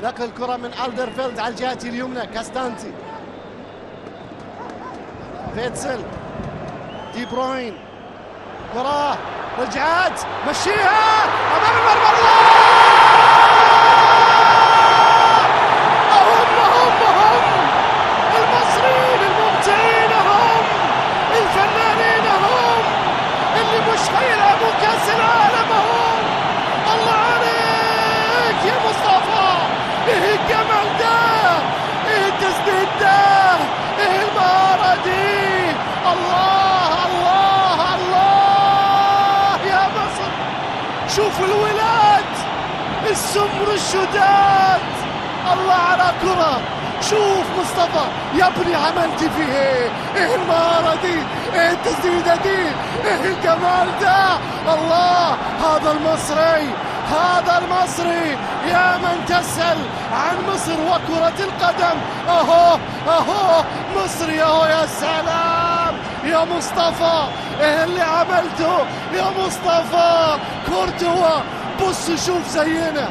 نقل الكرة من ألدرفيلد على الجهة اليمنى. كاستانتي، فيتسل، دي بروين، كرة رجعت، مشيها أمام المرمى. هم المصريين الممتعين، هم الفنانين، هم اللي مش هيلعبوا كأس العالم. هم الله عليك يا مصطفى، ايه الجمال ده، ايه التسديد ده، ايه المهارة دي، الله الله الله يا مصر. شوف الولاد السمر الشداد، الله على كرة. شوف مصطفى يا ابني عملت فيه ايه، ايه المهارة دي، ايه التسديدة دي، ايه الجمال ده، الله. هذا المصري، هذا المصري يا من تسأل عن مصر وكرة القدم. اهو اهو مصري، اهو يا سلام يا مصطفى، ايه اللي عملته يا مصطفى. كورتوا، بص شوف زينا،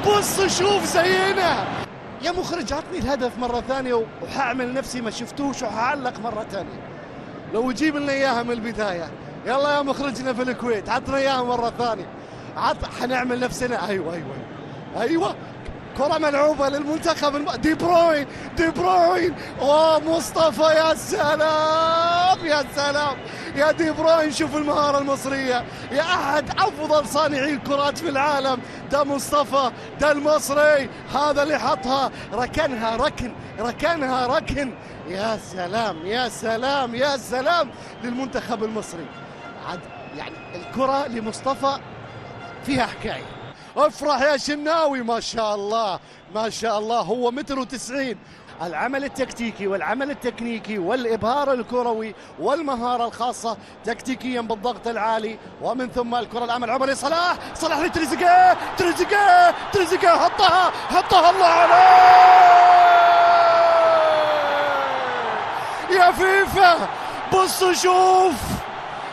بص شوف زينا. يا مخرج عطني الهدف مرة ثانية وحأعمل نفسي ما شفتوش وحعلق مرة ثانية. لو يجيب لنا اياها من البداية، يلا يا مخرجنا في الكويت عطنا اياها مرة ثانية. حنعمل نفسنا. ايوه ايوه كرة ملعوبة للمنتخب دي بروين، دي بروين، مصطفى يا سلام يا سلام يا دي بروين. شوف المهارة المصرية يا أحد أفضل صانعي الكرات في العالم، ده مصطفى، ده المصري، هذا اللي حطها، ركنها ركن، ركنها ركن. يا سلام يا سلام يا سلام للمنتخب المصري. عاد يعني الكرة لمصطفى فيها حكاية. افرح يا شناوي، ما شاء الله ما شاء الله، هو 1.90 متر. العمل التكتيكي والعمل التكنيكي والإبهار الكروي والمهارة الخاصة تكتيكيا بالضغط العالي، ومن ثم الكرة الأمام عمر صلاح، صلاح لتريزيجيه، تريزيجيه حطها الله عليه يا فيفا. بص شوف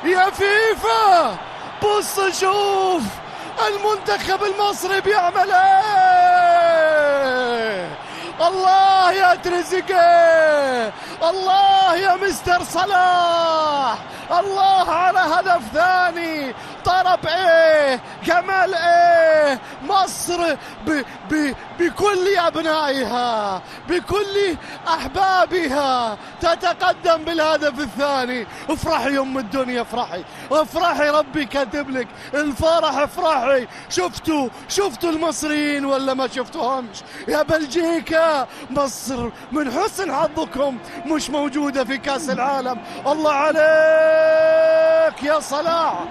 يا فيفا، بص شوف المنتخب المصري بيعمل ايه. الله يا تريزيجيه، الله يا مستر صلاح، الله على هدف ثاني. طرب ايه، جمال ايه، مصر بكل ابنائها بكل احبابها تتقدم بالهدف الثاني. افرحي يا ام الدنيا، افرحي افرحي، ربي كاتب لك الفرح، افرحي. شفتوا المصريين ولا ما شفتوهمش يا بلجيكا؟ مصر من حسن حظكم مش موجودة في كأس العالم. الله عليك يا صلاح،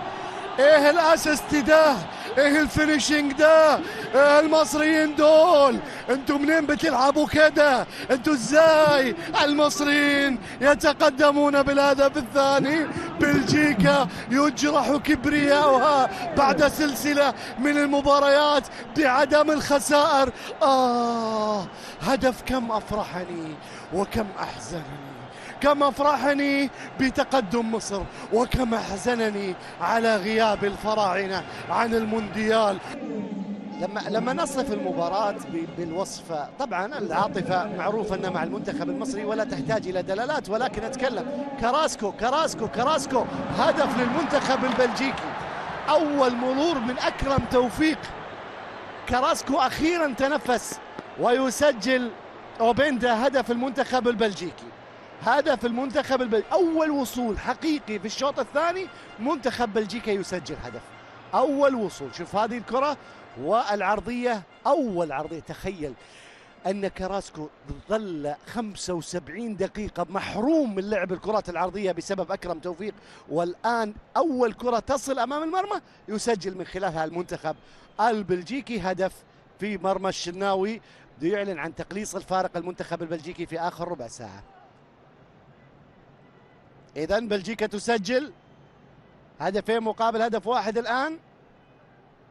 ايه الاسيست ده، ايه الفينيشنج ده، ايه المصريين دول، انتوا منين بتلعبوا كده، انتوا ازاي؟ المصريين يتقدمون بالهدف الثاني. بلجيكا يجرح كبرياؤها بعد سلسلة من المباريات بعدم الخسائر. هدف كم افرحني وكم احزنني، كم أفرحني بتقدم مصر وكم أحزنني على غياب الفراعنة عن المونديال. لما نصف المباراة بالوصف، طبعا العاطفة معروف أنها مع المنتخب المصري ولا تحتاج إلى دلالات، ولكن أتكلم كراسكو هدف للمنتخب البلجيكي، أول مرور من أكرم توفيق. كراسكو أخيرا تنفس ويسجل أوبندا هدف المنتخب البلجيكي، هدف المنتخب البلجيكي، أول وصول حقيقي في الشوط الثاني منتخب بلجيكا يسجل هدف، أول وصول. شوف هذه الكرة والعرضية، أول عرضية. تخيل أن كراسكو ظل 75 دقيقة محروم من لعب الكرات العرضية بسبب أكرم توفيق، والآن أول كرة تصل أمام المرمى يسجل من خلالها المنتخب البلجيكي هدف في مرمى الشناوي، يعلن عن تقليص الفارق المنتخب البلجيكي في آخر ربع ساعة. إذن بلجيكا تسجل هدفين مقابل هدف واحد الآن.